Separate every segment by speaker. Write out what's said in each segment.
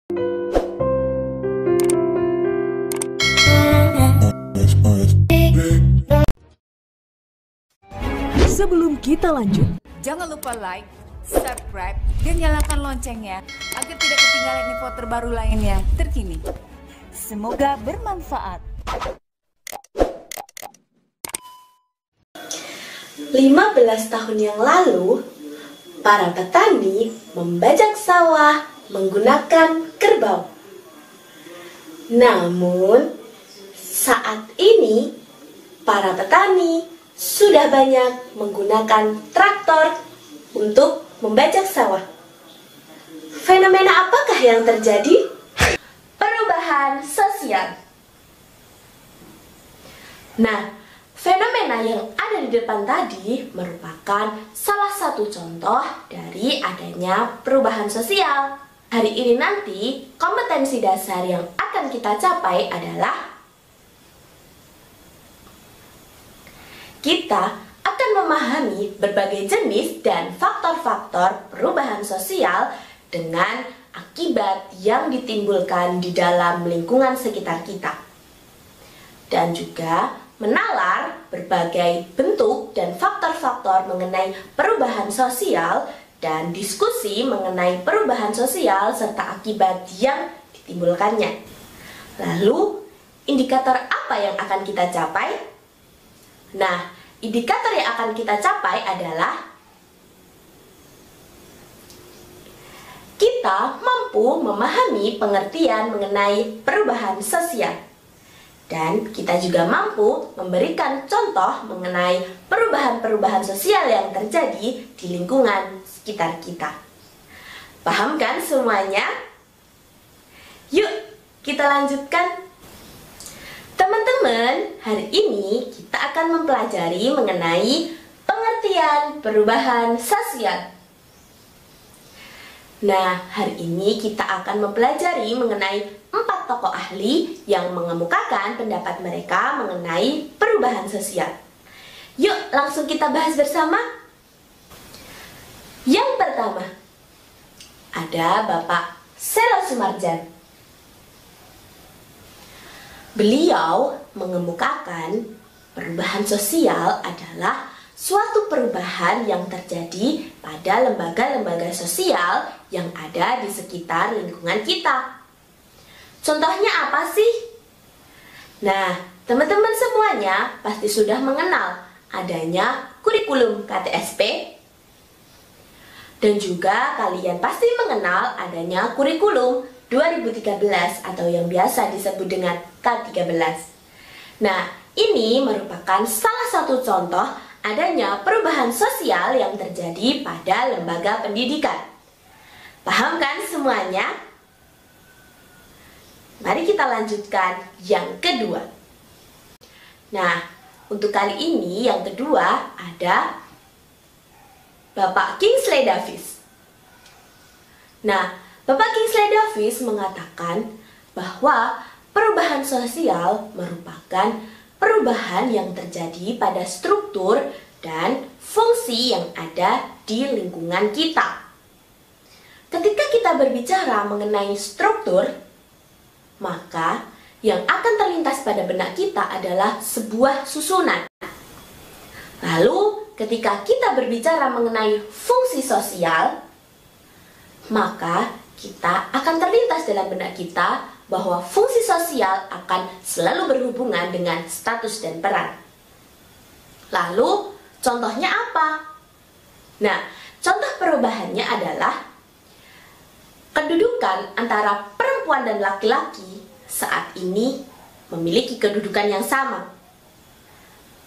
Speaker 1: Sebelum kita lanjut,
Speaker 2: jangan lupa like, subscribe, dan nyalakan loncengnya agar tidak ketinggalan info terbaru lainnya terkini. Semoga bermanfaat.
Speaker 3: 15 tahun yang lalu, para petani membajak sawah menggunakan kerbau. Namun, saat ini para petani sudah banyak menggunakan traktor untuk membajak sawah. Fenomena apakah yang terjadi? Perubahan sosial. Nah, fenomena yang ada di depan tadi merupakan salah satu contoh dari adanya perubahan sosial. Hari ini nanti, kompetensi dasar yang akan kita capai adalah kita akan memahami berbagai jenis dan faktor-faktor perubahan sosial dengan akibat yang ditimbulkan di dalam lingkungan sekitar kita. Dan juga menalar berbagai bentuk dan faktor-faktor mengenai perubahan sosial dan diskusi mengenai perubahan sosial serta akibat yang ditimbulkannya. Lalu, indikator apa yang akan kita capai? Nah, indikator yang akan kita capai adalah kita mampu memahami pengertian mengenai perubahan sosial. Dan kita juga mampu memberikan contoh mengenai perubahan-perubahan sosial yang terjadi di lingkungan sekitar kita. Paham kan semuanya? Yuk, kita lanjutkan. Teman-teman, hari ini kita akan mempelajari mengenai pengertian perubahan sosial. Nah, hari ini kita akan mempelajari mengenai 4 tokoh ahli yang mengemukakan pendapat mereka mengenai perubahan sosial. Yuk, langsung kita bahas bersama. Yang pertama, ada Bapak Selo Soemardjan. Beliau mengemukakan perubahan sosial adalah suatu perubahan yang terjadi pada lembaga-lembaga sosial yang ada di sekitar lingkungan kita. Contohnya apa sih? Nah, teman-teman semuanya pasti sudah mengenal adanya kurikulum KTSP. Dan juga kalian pasti mengenal adanya kurikulum 2013 atau yang biasa disebut dengan K13. Nah, ini merupakan salah satu contoh adanya perubahan sosial yang terjadi pada lembaga pendidikan. Paham kan semuanya? Mari kita lanjutkan yang kedua. Nah, untuk kali ini yang kedua ada Bapak Kingsley Davis. Nah, Bapak Kingsley Davis mengatakan bahwa perubahan sosial merupakan perubahan yang terjadi pada struktur dan fungsi yang ada di lingkungan kita. Ketika kita berbicara mengenai struktur, maka yang akan terlintas pada benak kita adalah sebuah susunan. Lalu, ketika kita berbicara mengenai fungsi sosial, maka kita akan terlintas dalam benak kita bahwa fungsi sosial akan selalu berhubungan dengan status dan peran. Lalu, contohnya apa? Nah, contoh perubahannya adalah kedudukan antara perempuan dan laki-laki saat ini memiliki kedudukan yang sama.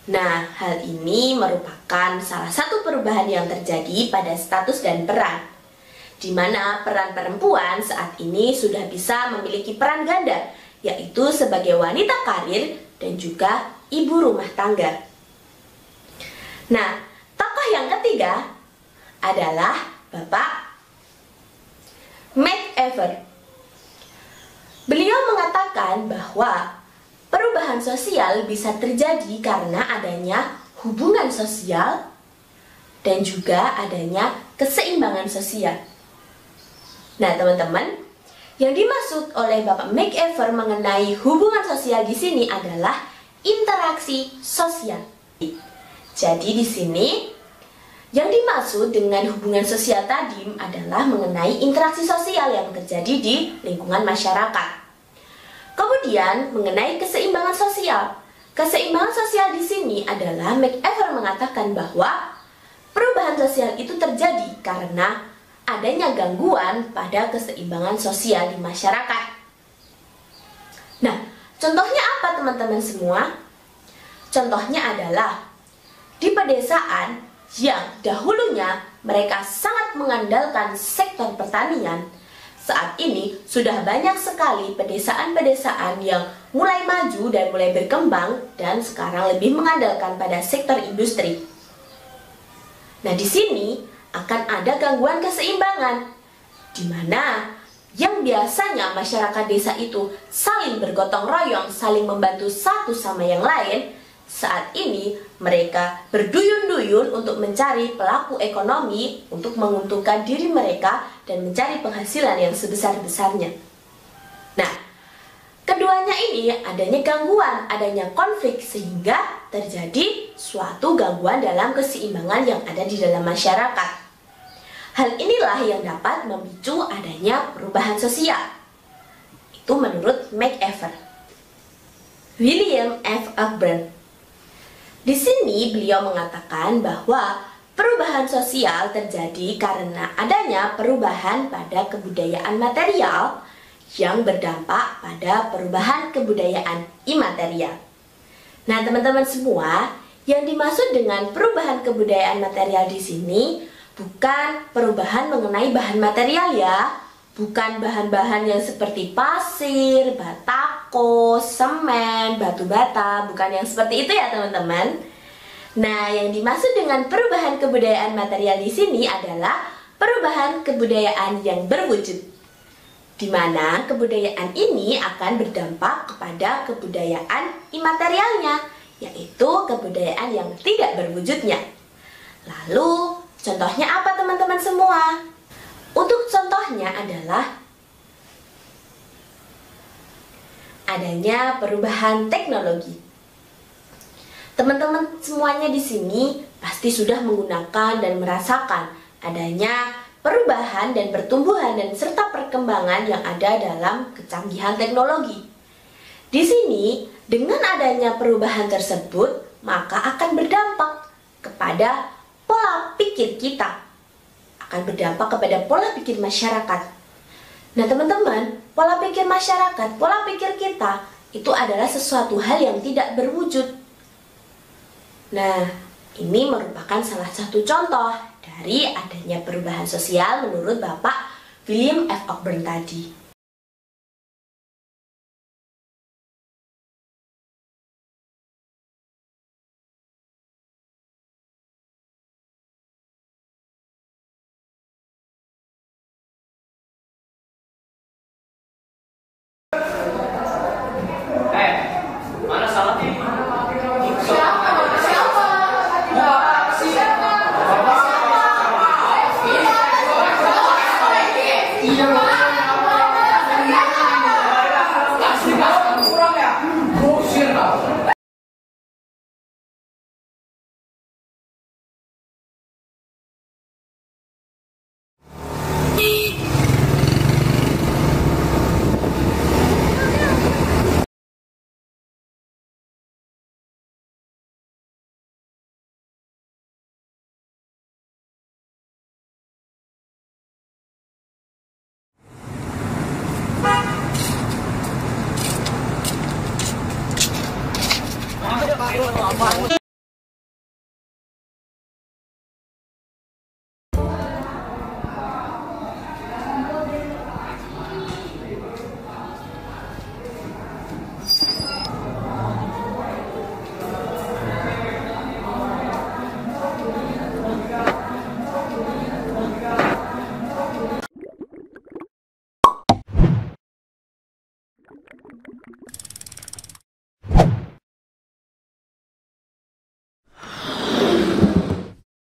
Speaker 3: Nah, hal ini merupakan salah satu perubahan yang terjadi pada status dan peran, di mana peran perempuan saat ini sudah bisa memiliki peran ganda, yaitu sebagai wanita karir dan juga ibu rumah tangga. Nah, tokoh yang ketiga adalah Bapak MacIver. Beliau mengatakan bahwa perubahan sosial bisa terjadi karena adanya hubungan sosial dan juga adanya keseimbangan sosial. Nah, teman-teman, Yang dimaksud oleh Bapak McEver mengenai hubungan sosial di sini adalah interaksi sosial. Jadi di sini yang dimaksud dengan hubungan sosial tadi adalah mengenai interaksi sosial yang terjadi di lingkungan masyarakat. Kemudian mengenai keseimbangan sosial. Keseimbangan sosial di sini adalah McEver mengatakan bahwa perubahan sosial itu terjadi karena adanya gangguan pada keseimbangan sosial di masyarakat. Nah, contohnya apa teman-teman semua? Contohnya adalah di pedesaan yang dahulunya mereka sangat mengandalkan sektor pertanian, saat ini sudah banyak sekali pedesaan-pedesaan yang mulai maju dan mulai berkembang dan sekarang lebih mengandalkan pada sektor industri. Nah, di sini akan ada gangguan keseimbangan, di mana yang biasanya masyarakat desa itu saling bergotong royong, saling membantu satu sama yang lain, saat ini mereka berduyun-duyun untuk mencari pelaku ekonomi untuk menguntungkan diri mereka dan mencari penghasilan yang sebesar-besarnya. Nah, keduanya ini adanya gangguan, adanya konflik sehingga terjadi suatu gangguan dalam keseimbangan yang ada di dalam masyarakat. Hal inilah yang dapat memicu adanya perubahan sosial. Itu menurut McEver. William F. Ogburn. Di sini beliau mengatakan bahwa perubahan sosial terjadi karena adanya perubahan pada kebudayaan material yang berdampak pada perubahan kebudayaan imaterial. Nah, teman-teman semua, yang dimaksud dengan perubahan kebudayaan material di sini bukan perubahan mengenai bahan material ya, bukan bahan-bahan yang seperti pasir, batako, semen, batu bata, bukan yang seperti itu ya teman-teman. Nah, yang dimaksud dengan perubahan kebudayaan material di sini adalah perubahan kebudayaan yang berwujud, di mana kebudayaan ini akan berdampak kepada kebudayaan imaterialnya, yaitu kebudayaan yang tidak berwujudnya. Lalu, contohnya apa teman-teman semua? Untuk contohnya adalah adanya perubahan teknologi. Teman-teman semuanya di sini pasti sudah menggunakan dan merasakan adanya perubahan dan pertumbuhan dan serta perkembangan yang ada dalam kecanggihan teknologi. Di sini, dengan adanya perubahan tersebut, maka akan berdampak kepada pola pikir kita, akan berdampak kepada pola pikir masyarakat. Nah teman-teman, pola pikir masyarakat, pola pikir kita itu adalah sesuatu hal yang tidak berwujud. Nah, ini merupakan salah satu contoh dari adanya perubahan sosial menurut Bapak William F. Ogburn tadi.